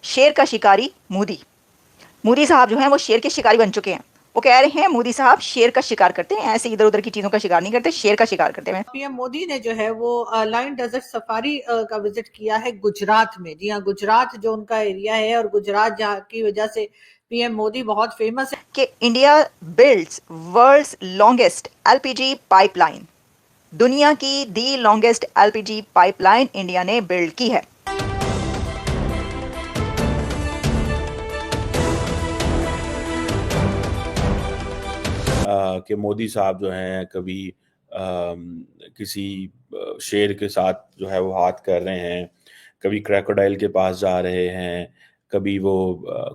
शेर का शिकारी मोदी। मोदी साहब जो हैं वो शेर के शिकारी बन चुके हैं। वो कह रहे हैं मोदी साहब शेर का शिकार करते हैं, ऐसे इधर उधर की चीजों का शिकार नहीं करते, शेर का शिकार करते हैं। पीएम मोदी ने जो है वो लाइन डेजर्ट सफारी का विजिट किया है गुजरात में। जी हाँ, गुजरात जो उनका एरिया है और गुजरात जहाँ की वजह से पीएम मोदी बहुत फेमस है कि India builds world's longest LPG pipeline. दुनिया की the longest LPG pipeline India ने बिल्ड की है। कि मोदी साहब जो हैं कभी किसी शेर के साथ जो है वो हाथ कर रहे हैं, कभी क्रोकोडाइल के पास जा रहे हैं, कभी वो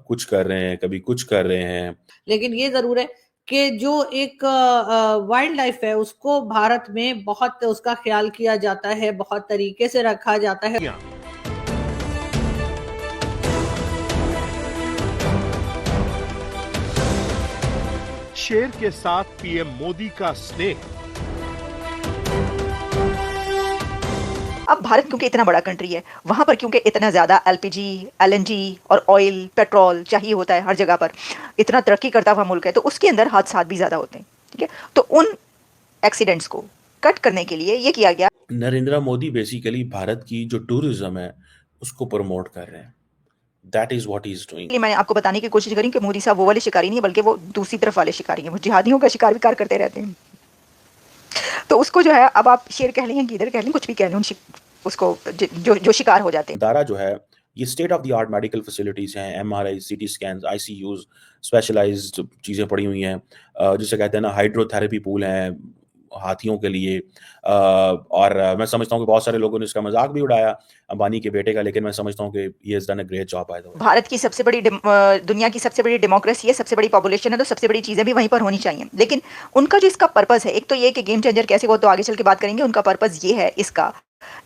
कुछ कर रहे हैं, कभी कुछ कर रहे हैं। लेकिन ये जरूर है कि जो एक वाइल्ड लाइफ है उसको भारत में बहुत उसका ख्याल किया जाता है, बहुत तरीके से रखा जाता है। शेर के साथ पीएम मोदी का स्नेह। अब भारत क्योंकि इतना बड़ा कंट्री है, वहां पर क्योंकि इतना ज्यादा एलपीजी, एलएनजी और ऑयल, पेट्रोल चाहिए होता है हर जगह पर, इतना तरक्की करता हुआ मुल्क है, तो उसके अंदर हादसात भी ज्यादा होते हैं। ठीक है, तो उन एक्सीडेंट्स को कट करने के लिए ये किया गया। नरेंद्र मोदी बेसिकली भारत की जो टूरिज्म है उसको प्रमोट कर रहे हैं। That is what he is doing. इसलिए मैंने आपको बताने की कोशिश करी कि मोदी साहब वो वाले शिकारी नहीं है, बल्कि वो दूसरी तरफ वाले शिकारी हैं। वो जिहादियों का शिकार विकार करते रहते हैं। तो उसको जो है, अब आप शेर कह लें, गीदड़ कह लें, कुछ भी कह लें, उसको जो शिकार हो जाते हैं। दारा जो है ये state of the art medical facilities हैं, MRI, CT scan, ICUs, specialised चीज़ें पड़ी हुई हैं, जिसे कहते हैं ना हाइड्रोथेरेपी पूल हैं हाथियों के लिए। और मैं समझता हूँ कि बहुत सारे लोगों ने इसका मजाक भी उड़ाया अंबानी के बेटे का, लेकिन मैं समझता हूँ कि he has done a great job by the way. Bharat की सबसे बड़ी दुनिया की सबसे बड़ी डेमोक्रेसी है, सबसे बड़ी पॉपुलेशन है, तो सबसे बड़ी चीजें भी वहीं पर होनी चाहिए। लेकिन उनका जो इसका पर्पस है, एक तो ये कि गेम चेंजर कैसे, वो तो आगे चल के बात करेंगे। उनका पर्पस ये है इसका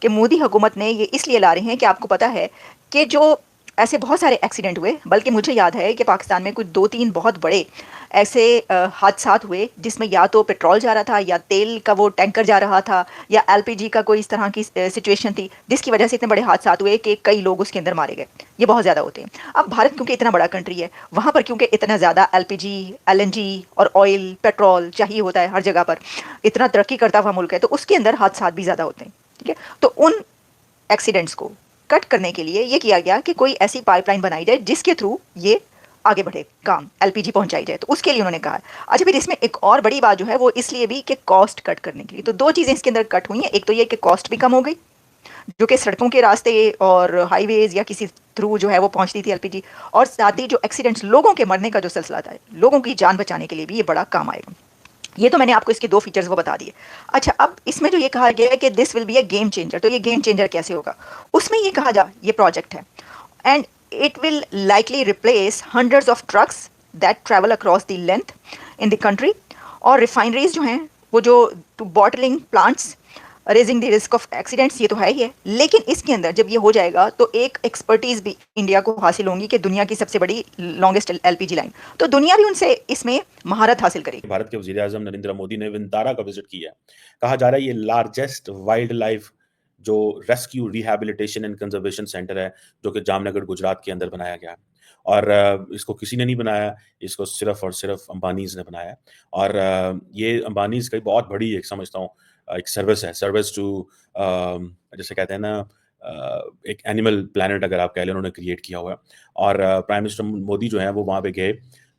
कि मोदी हुकूमत ने ये इसलिए ला रहे हैं कि आपको पता है कि जो ऐसे बहुत सारे एक्सीडेंट हुए, बल्कि मुझे याद है कि पाकिस्तान में कुछ 2-3 बहुत बड़े ऐसे हादसात हुए जिसमें या तो पेट्रोल जा रहा था, या तेल का वो टैंकर जा रहा था, या एलपीजी का कोई इस तरह की सिचुएशन थी, जिसकी वजह से इतने बड़े हादसात हुए कि कई लोग उसके अंदर मारे गए। ये बहुत ज़्यादा होते हैं। अब भारत क्योंकि इतना बड़ा कंट्री है, वहाँ पर क्योंकि इतना ज़्यादा एलपीजी, एलएनजी और ऑयल, पेट्रोल चाहिए होता है हर जगह पर, इतना तरक्की करता हुआ मुल्क है, तो उसके अंदर हादसात भी ज़्यादा होते हैं। ठीक है, तो उन एक्सीडेंट्स को कट करने के लिए ये किया गया कि कोई ऐसी पाइपलाइन बनाई जाए जिसके थ्रू ये आगे बढ़े, काम एलपीजी पहुंचाई जाए, तो उसके लिए उन्होंने कहा है। अच्छा, फिर इसमें एक और बड़ी बात जो है वो इसलिए भी कि कॉस्ट कट करने के लिए, तो दो चीज़ें इसके अंदर कट हुई हैं। एक तो ये कि कॉस्ट भी कम हो गई, जो कि सड़कों के रास्ते और हाईवेज या किसी थ्रू जो है वो पहुंचती थी एलपीजी, और साथ ही जो एक्सीडेंट्स, लोगों के मरने का जो सिलसिला था, लोगों की जान बचाने के लिए भी ये बड़ा काम आएगा। ये तो मैंने आपको इसके दो फीचर्स वो बता दिए। अच्छा, अब इसमें जो ये कहा गया है कि this will be a game changer, तो ये गेम चेंजर कैसे होगा? उसमें ये कहा जा, ये प्रोजेक्ट है and it will likely replace hundreds of trucks that travel across the length in the country, और रिफाइनरीज जो हैं वो जो to bottling plants, raising the risk of accidents, ये तो है ही है। लेकिन इसके अंदर जब ये हो जाएगा तो एक एक्सपर्टीज भी इंडिया को हासिल होंगी कि दुनिया की सबसे बड़ी लॉन्गेस्ट एलपीजी लाइन, तो दुनिया भी उनसे इसमें महारत हासिल करेगी। भारत के वजीर आजम नरेंद्र मोदी ने विंतारा का विजिट किया। कहा जा रहा है ये लार्जेस्ट वाइल्ड लाइफ जो rescue, rehabilitation and conservation centre है, जो कि जामनगर गुजरात के अंदर बनाया गया है। और इसको किसी ने नहीं बनाया, इसको सिर्फ और सिर्फ अंबानीज ने बनाया है। और ये अंबानीज की बहुत बड़ी, एक समझता हूँ, एक सर्विस है, सर्विस टू, जैसे कहते हैं ना, एक एनिमल प्लानट अगर आप कह लें, उन्होंने क्रिएट किया हुआ है। और प्राइम मिनिस्टर मोदी जो है वो वहाँ पे गए।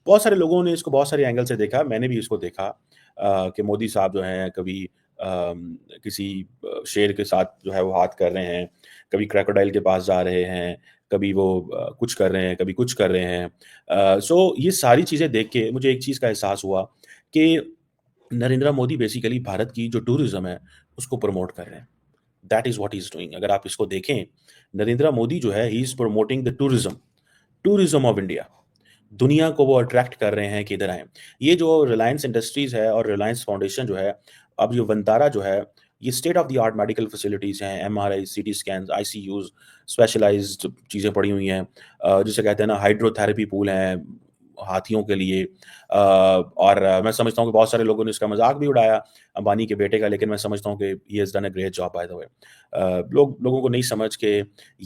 बहुत सारे लोगों ने इसको बहुत सारे एंगल से देखा, मैंने भी इसको देखा कि मोदी साहब जो हैं कभी किसी शेर के साथ जो है वो हाथ कर रहे हैं, कभी क्रोकोडाइल के पास जा रहे हैं, कभी वो कुछ कर रहे हैं, कभी कुछ कर रहे हैं। सो ये सारी चीज़ें देख के मुझे एक चीज़ का एहसास हुआ कि नरेंद्र मोदी बेसिकली भारत की जो टूरिज्म है उसको प्रमोट कर रहे हैं। That is what he is doing. अगर आप इसको देखें, नरेंद्र मोदी जो है he is promoting the tourism, tourism of India. दुनिया को वो अट्रैक्ट कर रहे हैं कि इधर आएँ। ये जो रिलायंस इंडस्ट्रीज़ है और रिलायंस फाउंडेशन जो है, अब जो वंतारा जो है, ये state of the art medical facilities हैं, एमआरआई, सीटी स्कैन्स, आईसीयूज़, स्पेशलाइज्ड चीज़ें पड़ी हुई हैं, जिसे कहते हैं ना हाइड्रोथेरेपी पूल हैं हाथियों के लिए। और मैं समझता हूँ कि बहुत सारे लोगों ने इसका मज़ाक भी उड़ाया अंबानी के बेटे का, लेकिन मैं समझता हूँ कि he has done a great job by the way. लोगों को नहीं समझ के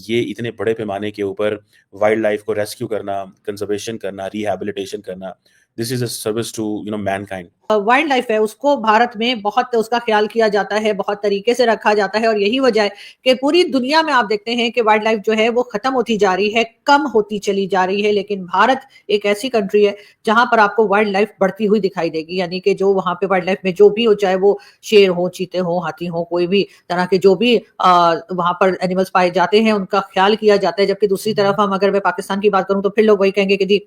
ये इतने बड़े पैमाने के ऊपर वाइल्ड लाइफ को रेस्क्यू करना, कंज़र्वेशन करना, रिहैबिलिटेशन करना, this is a service to mankind. Wild life है उसको भारत में बहुत उसका ख्याल किया जाता है, बहुत तरीके से रखा जाता है, और यही वजह है कि पूरी दुनिया में आप देखते हैं कि वाइल्ड लाइफ जो है वो खत्म होती जा रही है, कम होती चली जा रही है। लेकिन भारत एक ऐसी कंट्री है जहां पर आपको वाइल्ड लाइफ बढ़ती हुई दिखाई देगी, यानी कि जो वहां पे वाइल्ड लाइफ में जो भी हो, चाहे वो शेर हो, चीते हो, हाथी हो, कोई भी तरह के जो भी वहां पर एनिमल्स पाए जाते हैं उनका ख्याल किया जाता है। जबकि दूसरी तरफ हम अगर मैं पाकिस्तान की बात करूं तो फिर लोग वही कहेंगे कि जी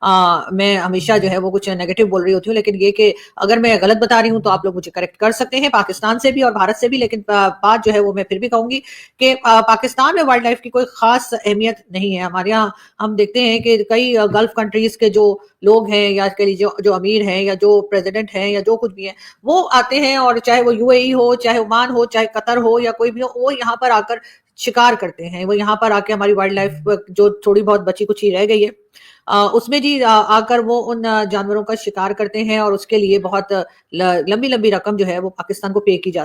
मैं हमेशा जो है वो कुछ नेगेटिव बोल रही होती हूँ, लेकिन ये कि अगर मैं गलत बता रही हूँ तो आप लोग मुझे करेक्ट कर सकते हैं, पाकिस्तान से भी और भारत से भी। लेकिन बात जो है वो मैं फिर भी कहूंगी कि पाकिस्तान में वाइल्ड लाइफ की कोई खास अहमियत नहीं है। हमारे यहाँ हम देखते हैं कि कई गल्फ कंट्रीज के जो लोग हैं, या जो अमीर हैं, या जो प्रेसिडेंट हैं, या जो कुछ भी है, वो आते हैं, और चाहे वो यूएई हो, चाहे ओमान हो, चाहे कतर हो, या कोई भी हो, वो यहाँ पर आकर शिकार करते हैं। वो यहाँ पर आके हमारी वाइल्ड लाइफ जो थोड़ी बहुत बची कुची रह गई है उसमें जी आकर वो उन जानवरों का शिकार करते हैं, और उसके लिए बहुत लंबी लंबी रकम जो है वो पाकिस्तान को पे की जाती है।